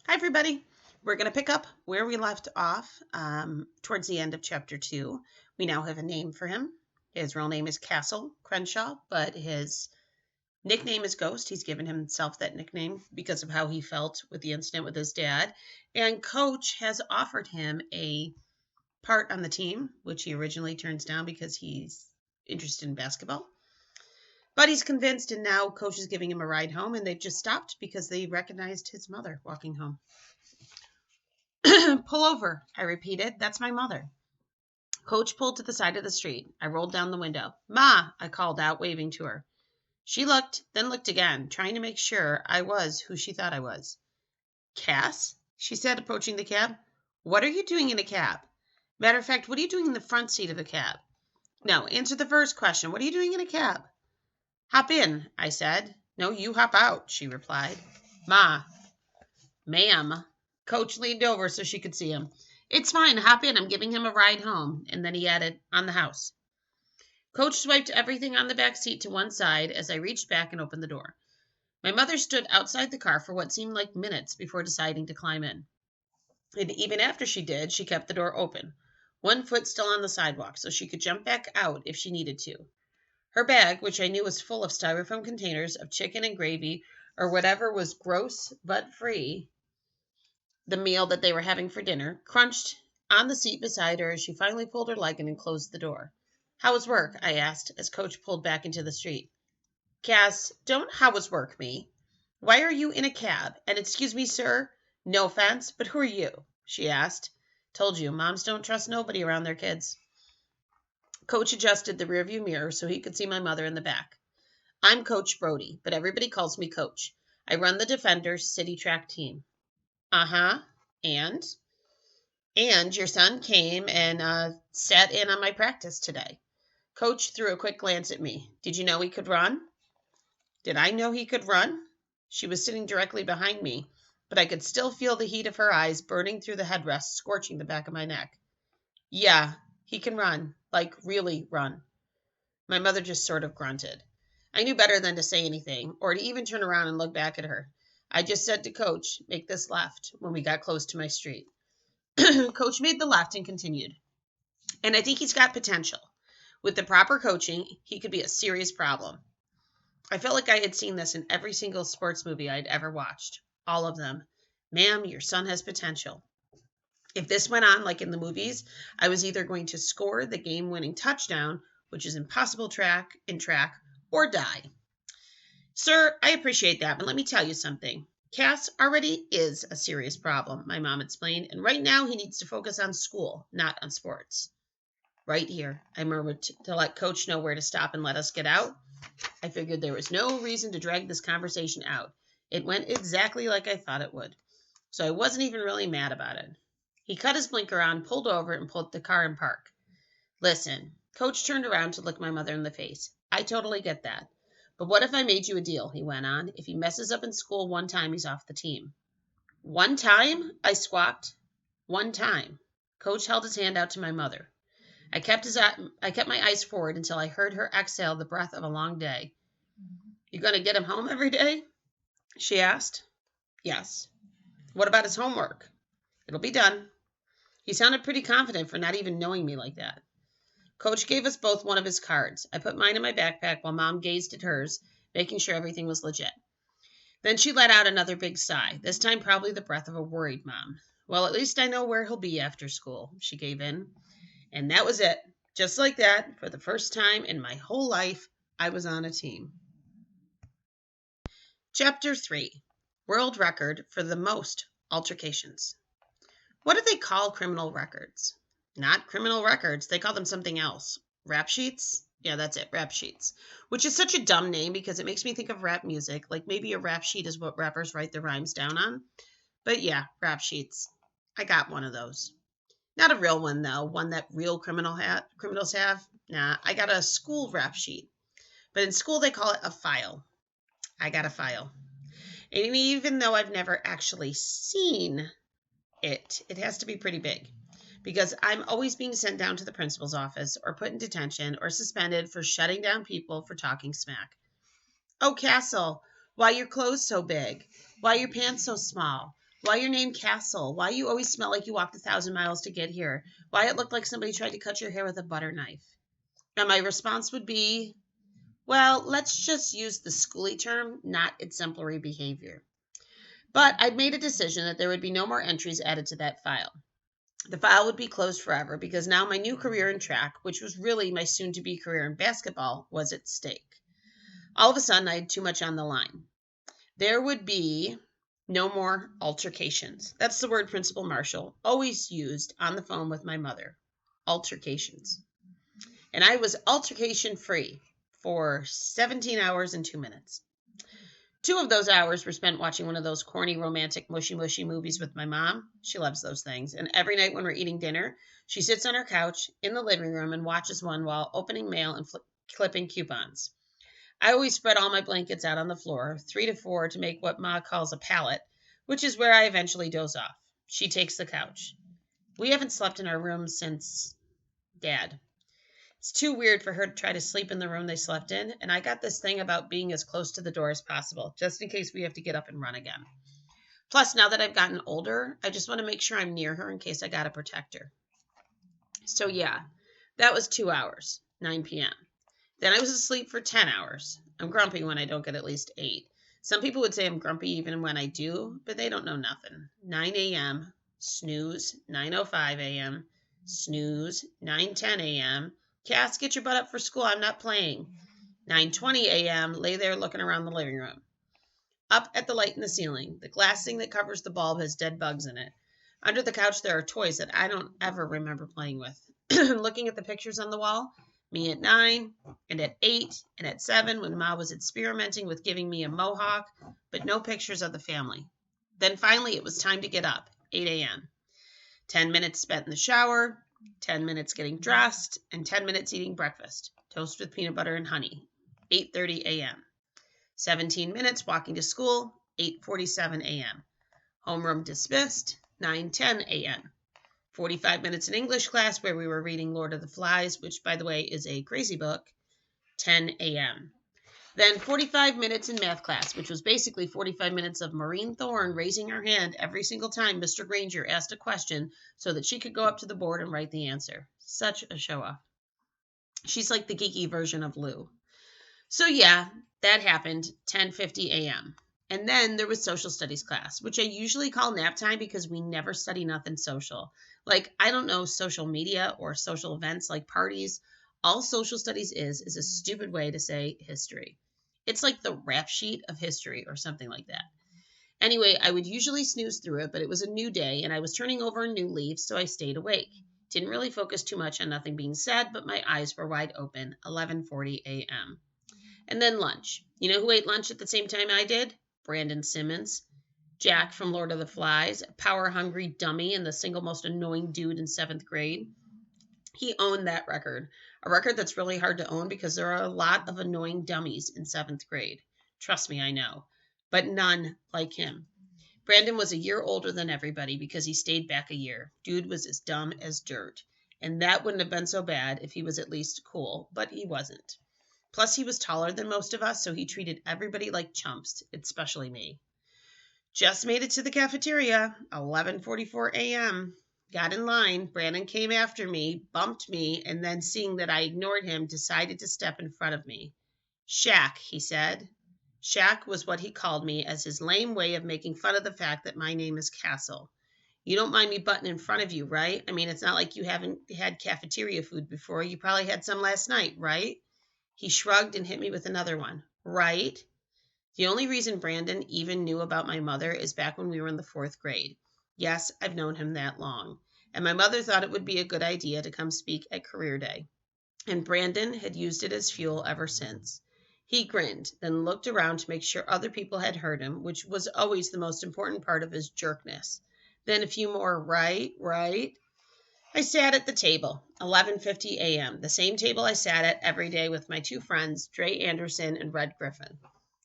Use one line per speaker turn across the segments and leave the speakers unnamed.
Hi, everybody. We're going to pick up where we left off towards the end of chapter 2. We now have a name for him. His real name is Castle Crenshaw, but his nickname is Ghost. He's given himself that nickname because of how he felt with the incident with his dad. And Coach has offered him a part on the team, which he originally turns down because he's interested in basketball. But he's convinced, and now Coach is giving him a ride home, and they've just stopped because they recognized his mother walking home. Pull over, I repeated. That's my mother. Coach pulled to the side of the street. I rolled down the window. Ma, I called out, waving to her. She looked, then looked again, trying to make sure I was who she thought I was. Cass, she said, approaching the cab. What are you doing in a cab? Matter of fact, what are you doing in the front seat of the cab? No, answer the first question. What are you doing in a cab? Hop in, I said. No, you hop out, she replied. Ma. Ma'am. Coach leaned over so she could see him. It's fine, hop in. I'm giving him a ride home. And then he added, on the house. Coach swiped everything on the back seat to one side as I reached back and opened the door. My mother stood outside the car for what seemed like minutes before deciding to climb in. And even after she did, she kept the door open, one foot still on the sidewalk, so she could jump back out if she needed to. Her bag, which I knew was full of styrofoam containers of chicken and gravy or whatever was gross but free, the meal that they were having for dinner, crunched on the seat beside her as she finally pulled her leg in and closed the door. How was work? I asked as Coach pulled back into the street. Cass, don't how was work me. Why are you in a cab? And excuse me, sir, no offense, but who are you? She asked. Told you, moms don't trust nobody around their kids. Coach adjusted the rearview mirror so he could see my mother in the back. I'm Coach Brody, but everybody calls me Coach. I run the Defenders City Track team. Uh-huh. And? And your son came and sat in on my practice today. Coach threw a quick glance at me. Did you know he could run? Did I know he could run? She was sitting directly behind me, but I could still feel the heat of her eyes burning through the headrest, scorching the back of my neck. Yeah, he can run. Like, really run. My mother just sort of grunted. I knew better than to say anything, or to even turn around and look back at her. I just said to Coach, make this left, when we got close to my street. Coach made the left and continued. And I think he's got potential. With the proper coaching, he could be a serious problem. I felt like I had seen this in every single sports movie I'd ever watched. All of them. Ma'am, your son has potential. If this went on like in the movies, I was either going to score the game-winning touchdown, which is impossible in track, or die. Sir, I appreciate that, but let me tell you something. Cass already is a serious problem, my mom explained, and right now he needs to focus on school, not on sports. Right here, I murmured to let Coach know where to stop and let us get out. I figured there was no reason to drag this conversation out. It went exactly like I thought it would, so I wasn't even really mad about it. He cut his blinker on, pulled over, and put the car in park. Listen, Coach turned around to look my mother in the face. I totally get that. But what if I made you a deal, he went on. If he messes up in school one time, he's off the team. One time? I squawked. One time. Coach held his hand out to my mother. I kept my eyes forward until I heard her exhale the breath of a long day. You going to get him home every day? She asked. Yes. What about his homework? It'll be done. He sounded pretty confident for not even knowing me like that. Coach gave us both one of his cards. I put mine in my backpack while Mom gazed at hers, making sure everything was legit. Then she let out another big sigh, this time probably the breath of a worried mom. Well, at least I know where he'll be after school, she gave in. And that was it. Just like that, for the first time in my whole life, I was on a team. Chapter 3. World Record for the Most Altercations. What do they call criminal records? Not criminal records. They call them something else. Rap sheets? Yeah, that's it. Rap sheets. Which is such a dumb name because it makes me think of rap music. Like maybe a rap sheet is what rappers write their rhymes down on. But yeah, rap sheets. I got one of those. Not a real one, though. One that real criminals have. Nah, I got a school rap sheet. But in school, they call it a file. I got a file. And even though I've never actually seen it has to be pretty big. Because I'm always being sent down to the principal's office or put in detention or suspended for shutting down people for talking smack. Oh, Castle, why your clothes so big? Why your pants so small? Why your name Castle? Why you always smell like you walked 1,000 miles to get here? Why it looked like somebody tried to cut your hair with a butter knife? And my response would be, well, let's just use the schooly term, not exemplary behavior. But I'd made a decision that there would be no more entries added to that file. The file would be closed forever because now my new career in track, which was really my soon-to-be career in basketball, was at stake. All of a sudden, I had too much on the line. There would be no more altercations. That's the word Principal Marshall always used on the phone with my mother. Altercations. And I was altercation free for 17 hours and 2 minutes. 2 of those hours were spent watching one of those corny, romantic, mushy movies with my mom. She loves those things. And every night when we're eating dinner, she sits on her couch in the living room and watches one while opening mail and clipping coupons. I always spread all my blankets out on the floor, 3 to 4 to make what Ma calls a pallet, which is where I eventually doze off. She takes the couch. We haven't slept in our room since Dad. It's too weird for her to try to sleep in the room they slept in, and I got this thing about being as close to the door as possible, just in case we have to get up and run again. Plus, now that I've gotten older, I just want to make sure I'm near her in case I gotta protect her. So yeah, that was 2 hours, 9 p.m. Then I was asleep for 10 hours. I'm grumpy when I don't get at least 8. Some people would say I'm grumpy even when I do, but they don't know nothing. 9 a.m., snooze, 9:05 a.m., snooze, 9:10 a.m., Cass, get your butt up for school. I'm not playing. 9:20 a.m., lay there looking around the living room. Up at the light in the ceiling. The glass thing that covers the bulb has dead bugs in it. Under the couch, there are toys that I don't ever remember playing with. Looking at the pictures on the wall, me at 9, and at 8, and at 7 when Ma was experimenting with giving me a mohawk, but no pictures of the family. Then finally, it was time to get up, 8 a.m. 10 minutes spent in the shower, 10 minutes getting dressed, and 10 minutes eating breakfast. Toast with peanut butter and honey, 8:30 a.m. 17 minutes walking to school, 8:47 a.m. Homeroom dismissed, 9:10 a.m. 45 minutes in English class where we were reading Lord of the Flies, which, by the way, is a crazy book, 10 a.m. Then 45 minutes in math class, which was basically 45 minutes of Maureen Thorne raising her hand every single time Mr. Granger asked a question so that she could go up to the board and write the answer. Such a show-off. She's like the geeky version of Lou. So yeah, that happened, 10:50 a.m. And then there was social studies class, which I usually call nap time because we never study nothing social. Like, I don't know, social media or social events like parties. All social studies is a stupid way to say history. It's like the rap sheet of history or something like that. Anyway, I would usually snooze through it, but it was a new day and I was turning over a new leaf, so I stayed awake. Didn't really focus too much on nothing being said, but my eyes were wide open, 11:40 a.m. And then lunch. You know who ate lunch at the same time I did? Brandon Simmons. Jack from Lord of the Flies, a power-hungry dummy and the single most annoying dude in 7th grade. He owned that record, a record that's really hard to own because there are a lot of annoying dummies in 7th grade. Trust me, I know. But none like him. Brandon was a year older than everybody because he stayed back a year. Dude was as dumb as dirt. And that wouldn't have been so bad if he was at least cool, but he wasn't. Plus, he was taller than most of us, so he treated everybody like chumps, especially me. Just made it to the cafeteria, 11:44 a.m. Got in line. Brandon came after me, bumped me, and then seeing that I ignored him, decided to step in front of me. Shaq, he said. Shaq was what he called me as his lame way of making fun of the fact that my name is Castle. You don't mind me butting in front of you, right? I mean, it's not like you haven't had cafeteria food before. You probably had some last night, right? He shrugged and hit me with another one. Right? The only reason Brandon even knew about my mother is back when we were in the 4th grade. Yes, I've known him that long. And my mother thought it would be a good idea to come speak at career day. And Brandon had used it as fuel ever since. He grinned, then looked around to make sure other people had heard him, which was always the most important part of his jerkness. Then a few more, right? I sat at the table, 11:50 a.m., the same table I sat at every day with my 2 friends, Dre Anderson and Red Griffin.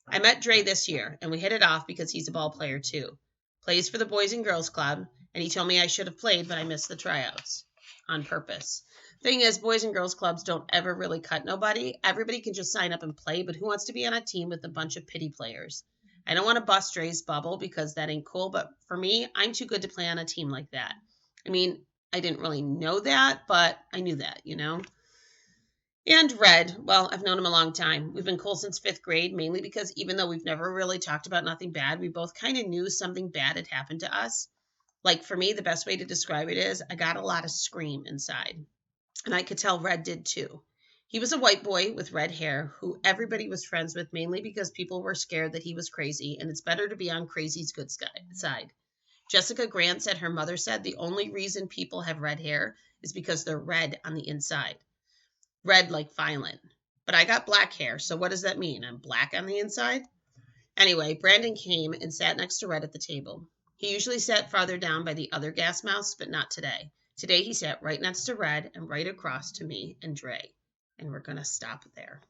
I met Dre this year, and we hit it off because he's a ball player too. Plays for the Boys and Girls Club, and he told me I should have played, but I missed the tryouts. On purpose. Thing is, Boys and Girls Clubs don't ever really cut nobody. Everybody can just sign up and play, but who wants to be on a team with a bunch of pity players? I don't want to bust Dre's bubble because that ain't cool, but for me, I'm too good to play on a team like that. I mean, I didn't really know that, but I knew that, you know? And Red, well, I've known him a long time. We've been cool since fifth grade, mainly because even though we've never really talked about nothing bad, we both kind of knew something bad had happened to us. Like for me, the best way to describe it is I got a lot of scream inside. And I could tell Red did too. He was a white boy with red hair who everybody was friends with mainly because people were scared that he was crazy, and it's better to be on crazy's good side. Jessica Grant said her mother said the only reason people have red hair is because they're red on the inside. Red like violent. But I got black hair, so what does that mean? I'm black on the inside? Anyway, Brandon came and sat next to Red at the table. He usually sat farther down by the other gas mouse, but not today. Today he sat right next to Red and right across to me and Dre. And we're going to stop there.